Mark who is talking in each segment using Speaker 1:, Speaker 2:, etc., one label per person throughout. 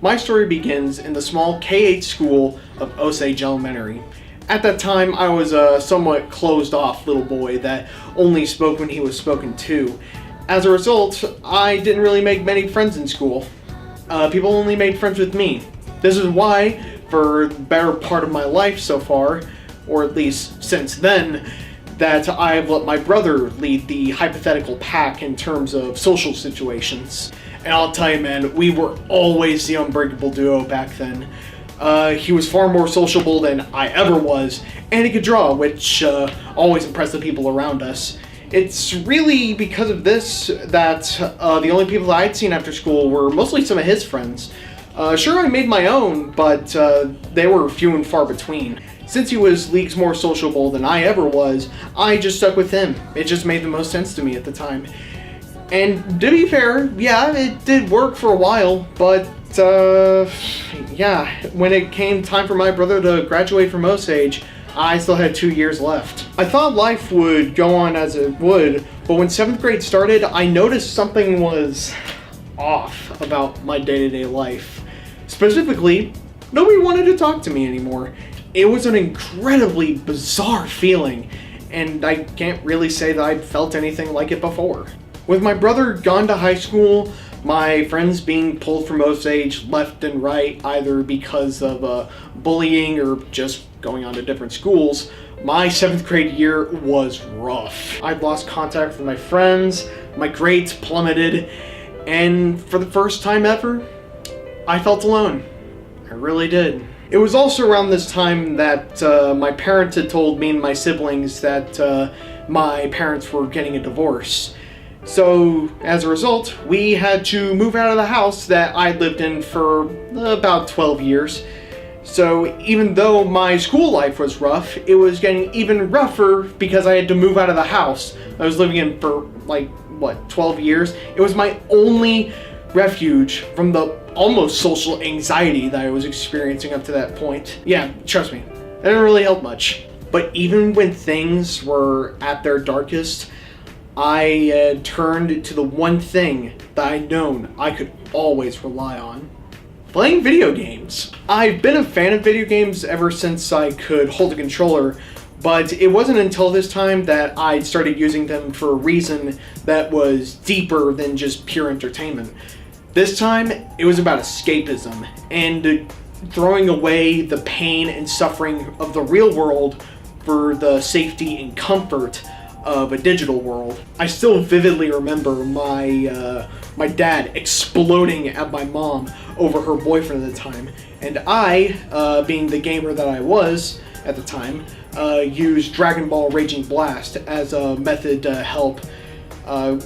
Speaker 1: My story begins in the small K-8 school of Osage Elementary. At that time, I was a somewhat closed-off little boy that only spoke when he was spoken to. As a result, I didn't really make many friends in school. People only made friends with me. This is why, for the better part of my life so far, or at least since then, that I've let my brother lead the hypothetical pack in terms of social situations. And I'll tell you, man, we were always the unbreakable duo back then. He was far more sociable than I ever was, and he could draw, which always impressed the people around us. It's really because of this that the only people that I'd seen after school were mostly some of his friends. Sure, I made my own, but they were few and far between. Since he was leagues more sociable than I ever was, I just stuck with him. It just made the most sense to me at the time. And to be fair, yeah, it did work for a while, but yeah, when it came time for my brother to graduate from Osage, I still had 2 years left. I thought life would go on as it would, but when 7th grade started, I noticed something was off about my day-to-day life. Specifically, nobody wanted to talk to me anymore. It was an incredibly bizarre feeling, and I can't really say that I'd felt anything like it before. With my brother gone to high school, my friends being pulled from Osage left and right, either because of bullying or just going on to different schools, my 7th grade year was rough. I'd lost contact with my friends, my grades plummeted, and for the first time ever, I felt alone. I really did. It was also around this time that my parents had told me and my siblings that my parents were getting a divorce. So, as a result, we had to move out of the house that I'd lived in for about 12 years. So, even though my school life was rough, it was getting even rougher because I had to move out of the house I was living in for, 12 years? It was my only refuge from the almost social anxiety that I was experiencing up to that point. Yeah, trust me, that didn't really help much. But even when things were at their darkest, I turned to the one thing that I'd known I could always rely on. Playing video games. I've been a fan of video games ever since I could hold a controller, but it wasn't until this time that I started using them for a reason that was deeper than just pure entertainment. This time, it was about escapism and throwing away the pain and suffering of the real world for the safety and comfort of a digital world. I still vividly remember my dad exploding at my mom over her boyfriend at the time, and I, being the gamer that I was at the time, used Dragon Ball Raging Blast as a method to help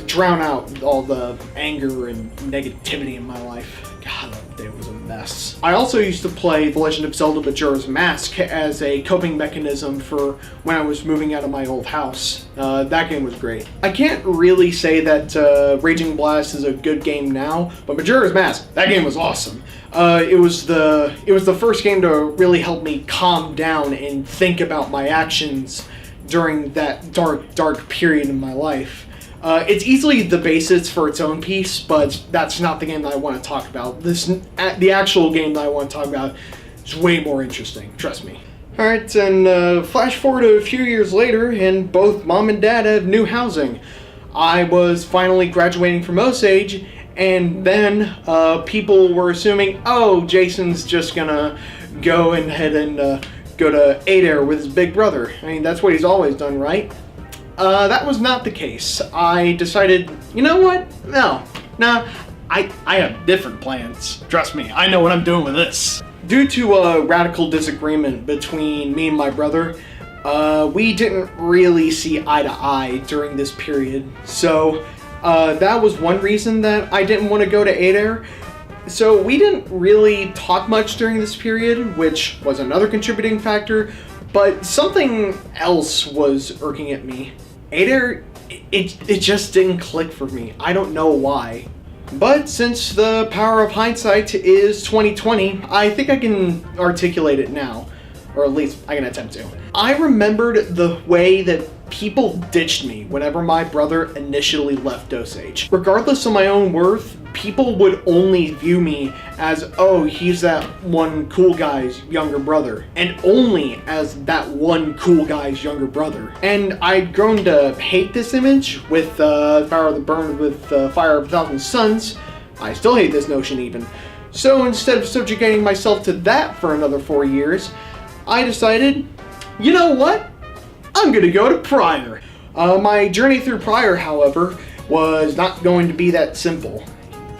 Speaker 1: drown out all the anger and negativity in my life. God, that day was a mess. I also used to play The Legend of Zelda Majora's Mask as a coping mechanism for when I was moving out of my old house. That game was great. I can't really say that Raging Blast is a good game now, but Majora's Mask, that game was awesome. It was the first game to really help me calm down and think about my actions during that dark period in my life. It's easily the basis for its own piece, but that's not the game that I want to talk about. The actual game that I want to talk about is way more interesting, trust me. Alright, and flash forward a few years later, and both mom and dad have new housing. I was finally graduating from Osage, and then people were assuming, oh, Jason's just gonna go ahead and go to Adair with his big brother. I mean, that's what he's always done, right? That was not the case. I decided, you know what? No, I have different plans. Trust me, I know what I'm doing with this. Due to a radical disagreement between me and my brother, we didn't really see eye to eye during this period. So, that was one reason that I didn't want to go to Adair. So we didn't really talk much during this period, which was another contributing factor, but something else was irking at me. Adair, it just didn't click for me. I don't know why. But since the power of hindsight is 2020, I think I can articulate it now. or at least I can attempt to. I remembered the way that people ditched me whenever my brother initially left Osage. Regardless of my own worth, people would only view me as, oh, he's that one cool guy's younger brother, and only as that one cool guy's younger brother. And I'd grown to hate this image with Fire that Burned with Fire of a Thousand Suns. I still hate this notion even. So instead of subjugating myself to that for another 4 years, I decided, you know what? I'm gonna go to Pryor. My journey through Pryor, however, was not going to be that simple.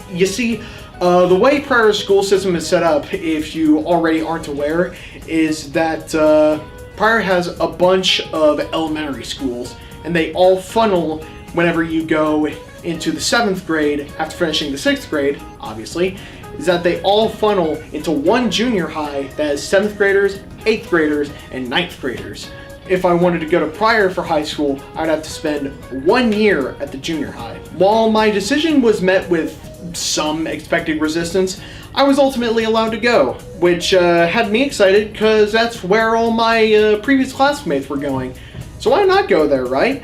Speaker 1: You see, the way Pryor's school system is set up, if you already aren't aware, is that Pryor has a bunch of elementary schools, and they all funnel whenever you go into the 7th grade, after finishing the 6th grade, obviously, is that they all funnel into one junior high that has 7th graders, 8th graders, and 9th graders. If I wanted to go to Pryor for high school, I'd have to spend 1 year at the junior high. While my decision was met with some expected resistance, I was ultimately allowed to go, which had me excited because that's where all my previous classmates were going. So why not go there, right?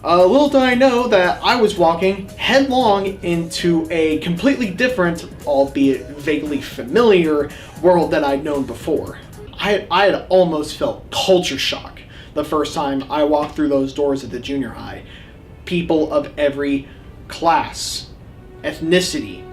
Speaker 1: Little did I know that I was walking headlong into a completely different, albeit vaguely familiar, world that I'd known before. I had almost felt culture shock the first time I walked through those doors at the junior high. People of every class, ethnicity,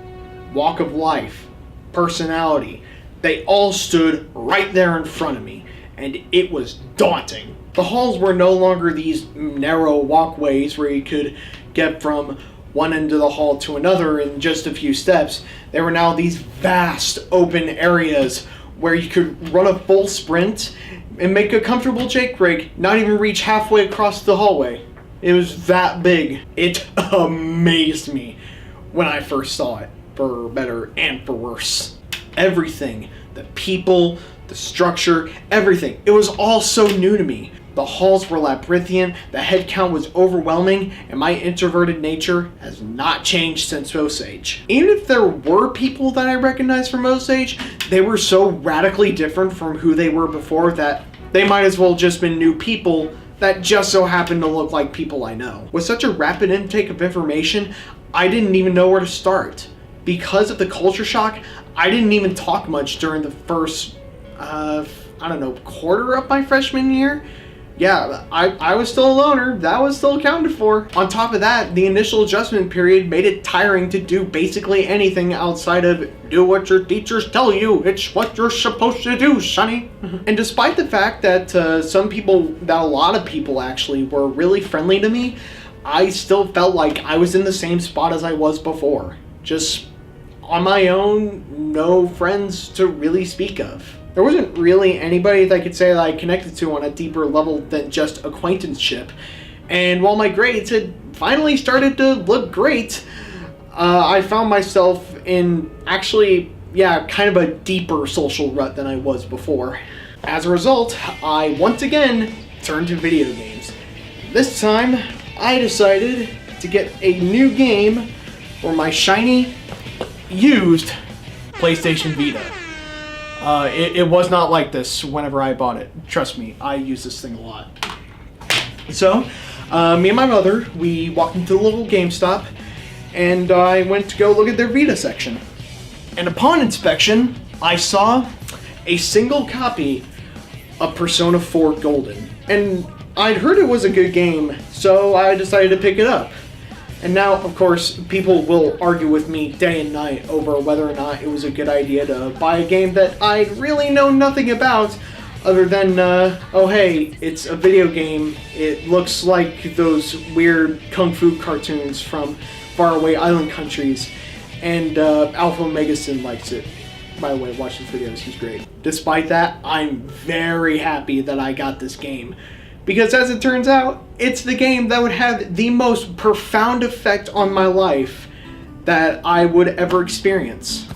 Speaker 1: walk of life, personality, they all stood right there in front of me, and it was daunting. The halls were no longer these narrow walkways where you could get from one end of the hall to another in just a few steps. They were now these vast open areas where you could run a full sprint and make a comfortable Jake break, not even reach halfway across the hallway. It was that big. It amazed me when I first saw it, for better and for worse. Everything, the people, the structure, everything, it was all so new to me. The halls were labyrinthian, the head count was overwhelming, and my introverted nature has not changed since Osage. Even if there were people that I recognized from Osage, they were so radically different from who they were before that they might as well just been new people that just so happened to look like people I know. With such a rapid intake of information, I didn't even know where to start. Because of the culture shock, I didn't even talk much during the first, quarter of my freshman year. Yeah, I was still a loner. That was still accounted for. On top of that, the initial adjustment period made it tiring to do basically anything outside of do what your teachers tell you. It's what you're supposed to do, sonny. And despite the fact that a lot of people actually were really friendly to me, I still felt like I was in the same spot as I was before. Just on my own, no friends to really speak of. There wasn't really anybody that I could say that I connected to on a deeper level than just acquaintanceship. And while my grades had finally started to look great, I found myself in actually, kind of a deeper social rut than I was before. As a result, I once again turned to video games. This time, I decided to get a new game for my shiny, used PlayStation Vita. It was not like this whenever I bought it. Trust me, I use this thing a lot. So, me and my mother, we walked into the little GameStop, and I went to go look at their Vita section. And upon inspection, I saw a single copy of Persona 4 Golden. And I'd heard it was a good game, so I decided to pick it up. And now, of course, people will argue with me day and night over whether or not it was a good idea to buy a game that I really know nothing about, other than, oh hey, it's a video game. It looks like those weird kung fu cartoons from faraway island countries, and Alpha Megasin likes it. By the way, watch his videos, he's great. Despite that, I'm very happy that I got this game. Because as it turns out, it's the game that would have the most profound effect on my life that I would ever experience.